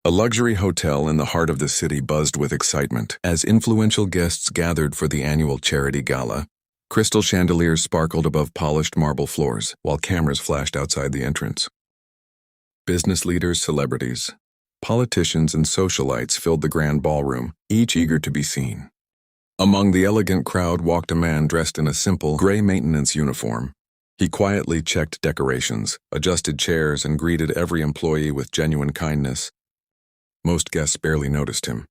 A luxury hotel in the heart of the city buzzed with excitement as influential guests gathered for the annual charity gala. Crystal chandeliers sparkled above polished marble floors, while cameras flashed outside the entrance. Business leaders, celebrities, politicians, and socialites filled the grand ballroom, each eager to be seen. Among the elegant crowd walked a man dressed in a simple, gray maintenance uniform. He quietly checked decorations, adjusted chairs, and greeted every employee with genuine kindness. Most guests barely noticed him.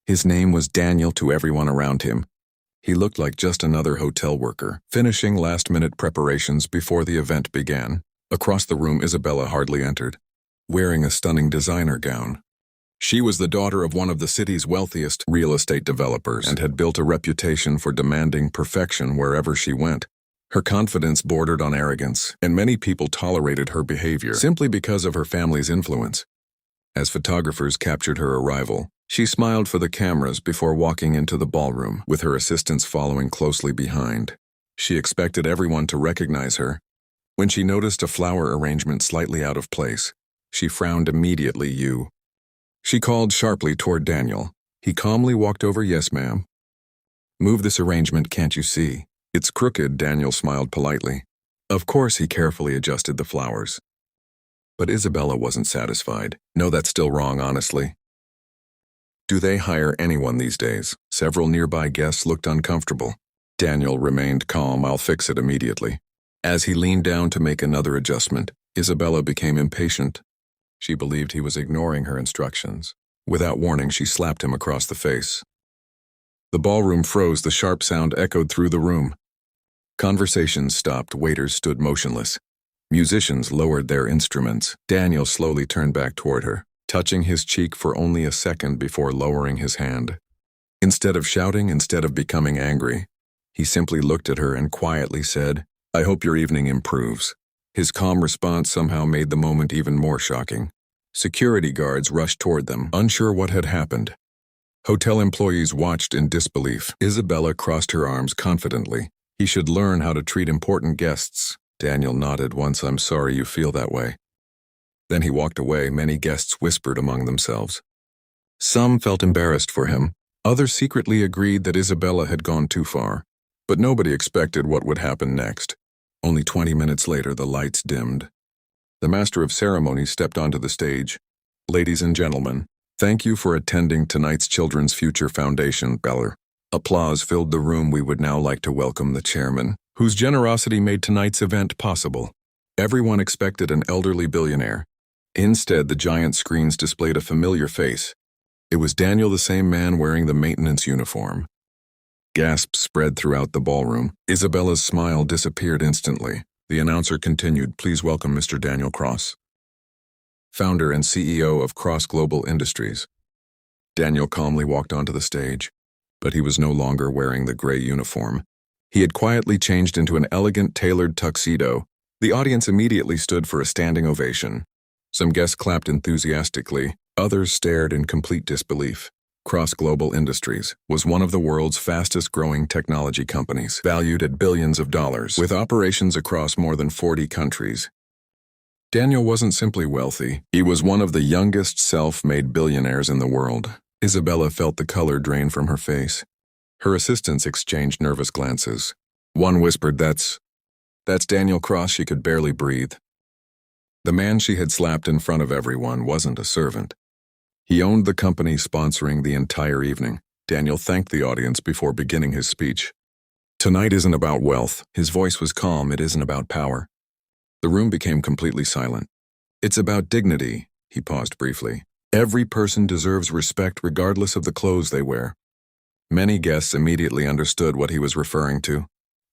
His name was Daniel to everyone around him. He looked like just another hotel worker, finishing last-minute preparations before the event began. Across the room, Isabella hardly entered, wearing a stunning designer gown. She was the daughter of one of the city's wealthiest real estate developers and had built a reputation for demanding perfection wherever she went. Her confidence bordered on arrogance, and many people tolerated her behavior simply because of her family's influence. As photographers captured her arrival, she smiled for the cameras before walking into the ballroom, with her assistants following closely behind. She expected everyone to recognize her. When she noticed a flower arrangement slightly out of place, she frowned immediately. She called sharply toward Daniel. He calmly walked over. "Yes, ma'am." "Move this arrangement, can't you see? It's crooked." Daniel smiled politely. Of course, he carefully adjusted the flowers. But Isabella wasn't satisfied. "No, that's still wrong, honestly." "Do they hire anyone these days?" Several nearby guests looked uncomfortable. Daniel remained calm. "I'll fix it immediately." As he leaned down to make another adjustment, Isabella became impatient. She believed he was ignoring her instructions. Without warning, she slapped him across the face. The ballroom froze. The sharp sound echoed through the room. Conversations stopped. Waiters stood motionless. Musicians lowered their instruments. Daniel slowly turned back toward her, touching his cheek for only a second before lowering his hand. Instead of shouting, instead of becoming angry, he simply looked at her and quietly said, "I hope your evening improves." His calm response somehow made the moment even more shocking. Security guards rushed toward them, unsure what had happened. Hotel employees watched in disbelief. Isabella crossed her arms confidently. He should learn how to treat important guests. Daniel nodded once. "I'm sorry you feel that way." Then he walked away. Many guests whispered among themselves. Some felt embarrassed for him. Others secretly agreed that Isabella had gone too far. But nobody expected what would happen next. Only 20 minutes later, the lights dimmed. The master of ceremonies stepped onto the stage. "Ladies and gentlemen, thank you for attending tonight's Children's Future Foundation Beller." Applause filled the room. "We would now like to welcome the chairman, whose generosity made tonight's event possible." Everyone expected an elderly billionaire. Instead, the giant screens displayed a familiar face. It was Daniel, the same man wearing the maintenance uniform. Gasps spread throughout the ballroom. Isabella's smile disappeared instantly. The announcer continued, "Please welcome Mr. Daniel Cross, founder and CEO of Cross Global Industries." Daniel calmly walked onto the stage, but he was no longer wearing the gray uniform. He had quietly changed into an elegant, tailored tuxedo. The audience immediately stood for a standing ovation. Some guests clapped enthusiastically. Others stared in complete disbelief. Cross Global Industries was one of the world's fastest-growing technology companies, valued at billions of dollars, with operations across more than 40 countries. Daniel wasn't simply wealthy. He was one of the youngest self-made billionaires in the world. Isabella felt the color drain from her face. Her assistants exchanged nervous glances. One whispered, That's Daniel Cross." She could barely breathe. The man she had slapped in front of everyone wasn't a servant. He owned the company sponsoring the entire evening. Daniel thanked the audience before beginning his speech. "Tonight isn't about wealth." His voice was calm. "It isn't about power." The room became completely silent. "It's about dignity." He paused briefly. "Every person deserves respect regardless of the clothes they wear." Many guests immediately understood what he was referring to.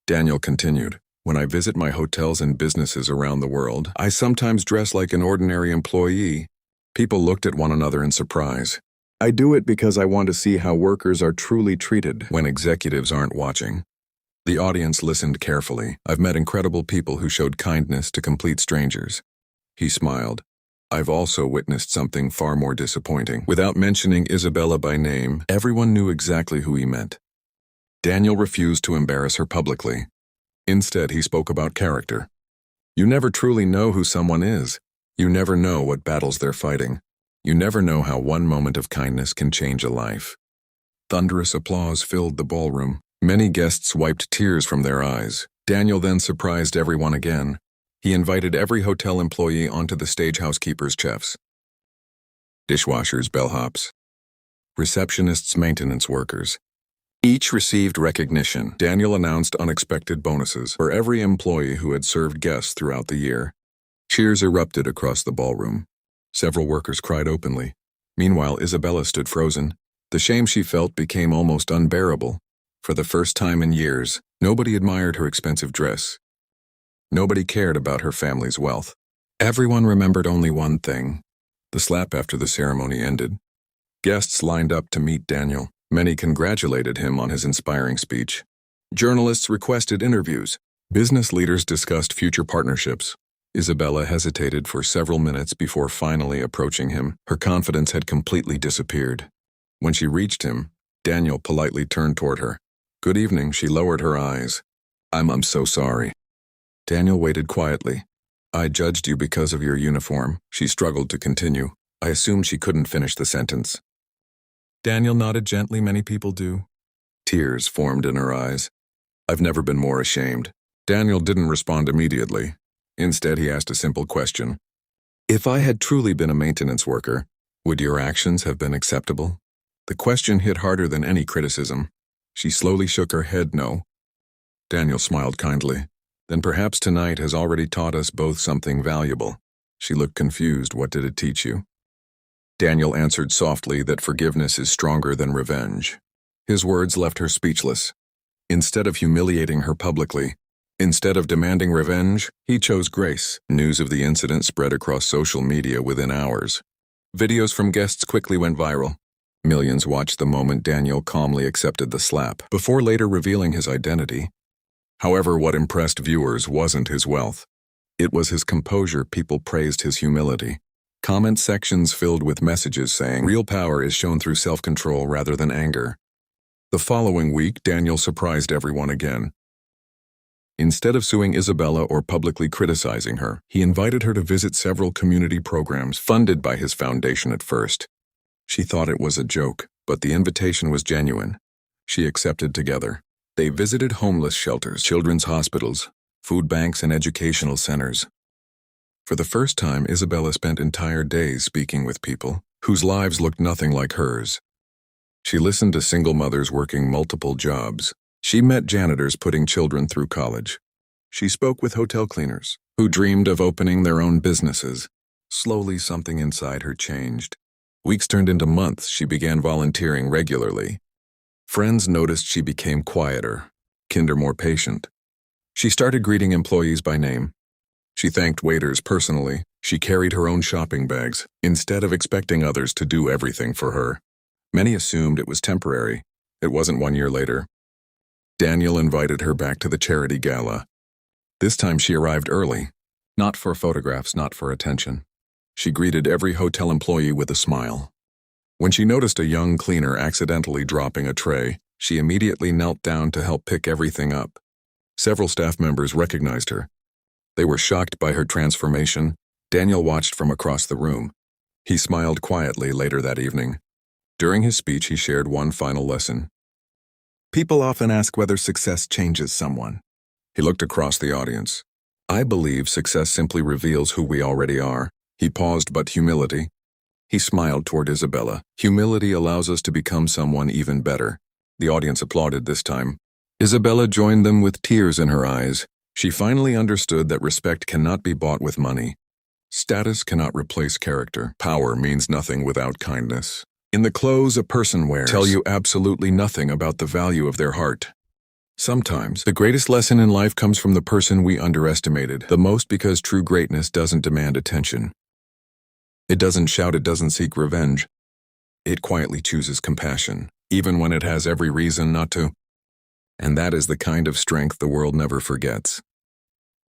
Daniel continued, "When I visit my hotels and businesses around the world, I sometimes dress like an ordinary employee." People looked at one another in surprise. "I do it because I want to see how workers are truly treated when executives aren't watching." The audience listened carefully. "I've met incredible people who showed kindness to complete strangers." He smiled. "I've also witnessed something far more disappointing." Without mentioning Isabella by name, everyone knew exactly who he meant. Daniel refused to embarrass her publicly. Instead, he spoke about character. "You never truly know who someone is. You never know what battles they're fighting." You never know how one moment of kindness can change a life. Thunderous applause filled the ballroom. Many guests wiped tears from their eyes. Daniel then surprised everyone again. He invited every hotel employee onto the stage: housekeepers, chefs, dishwashers, bellhops, receptionists, maintenance workers. Each received recognition. Daniel announced unexpected bonuses for every employee who had served guests throughout the year. Cheers erupted across the ballroom. Several workers cried openly. Meanwhile, Isabella stood frozen. The shame she felt became almost unbearable. For the first time in years, nobody admired her expensive dress. Nobody cared about her family's wealth. Everyone remembered only one thing: the slap after the ceremony ended. Guests lined up to meet Daniel. Many congratulated him on his inspiring speech. Journalists requested interviews. Business leaders discussed future partnerships. Isabella hesitated for several minutes before finally approaching him. Her confidence had completely disappeared. When she reached him, Daniel politely turned toward her. "Good evening," she lowered her eyes. I'm so sorry." Daniel waited quietly. "I judged you because of your uniform." She struggled to continue. I assumed she couldn't finish the sentence. Daniel nodded gently. "Many people do." Tears formed in her eyes. "I've never been more ashamed." Daniel didn't respond immediately. Instead, he asked a simple question. "If I had truly been a maintenance worker, would your actions have been acceptable?" The question hit harder than any criticism. She slowly shook her head no. Daniel smiled kindly. "Then perhaps tonight has already taught us both something valuable." She looked confused. "What did it teach you?" Daniel answered softly that forgiveness is stronger than revenge. His words left her speechless. Instead of humiliating her publicly, instead of demanding revenge, he chose grace. News of the incident spread across social media within hours. Videos from guests quickly went viral. Millions watched the moment Daniel calmly accepted the slap, before later revealing his identity. However, what impressed viewers wasn't his wealth. It was his composure. People praised his humility. Comment sections filled with messages saying, "Real power is shown through self-control rather than anger." The following week, Daniel surprised everyone again. Instead of suing Isabella or publicly criticizing her, he invited her to visit several community programs funded by his foundation. At first, she thought it was a joke, but the invitation was genuine. She accepted. Together, they visited homeless shelters, children's hospitals, food banks, and educational centers. For the first time, Isabella spent entire days speaking with people whose lives looked nothing like hers. She listened to single mothers working multiple jobs. She met janitors putting children through college. She spoke with hotel cleaners who dreamed of opening their own businesses. Slowly, something inside her changed. Weeks turned into months. She began volunteering regularly. Friends noticed she became quieter, kinder, more patient. She started greeting employees by name. She thanked waiters personally. She carried her own shopping bags, instead of expecting others to do everything for her. Many assumed it was temporary. It wasn't. 1 year later, Daniel invited her back to the charity gala. This time she arrived early. Not for photographs, not for attention. She greeted every hotel employee with a smile. When she noticed a young cleaner accidentally dropping a tray, she immediately knelt down to help pick everything up. Several staff members recognized her. They were shocked by her transformation. Daniel watched from across the room. He smiled quietly later that evening. During his speech, he shared one final lesson. "People often ask whether success changes someone." He looked across the audience. "I believe success simply reveals who we already are." He paused, but humility. He smiled toward Isabella. "Humility allows us to become someone even better." The audience applauded this time. Isabella joined them with tears in her eyes. She finally understood that respect cannot be bought with money. Status cannot replace character. Power means nothing without kindness. In the clothes a person wears tell you absolutely nothing about the value of their heart. Sometimes, the greatest lesson in life comes from the person we underestimated the most, because true greatness doesn't demand attention. It doesn't shout, it doesn't seek revenge. It quietly chooses compassion, even when it has every reason not to. And that is the kind of strength the world never forgets.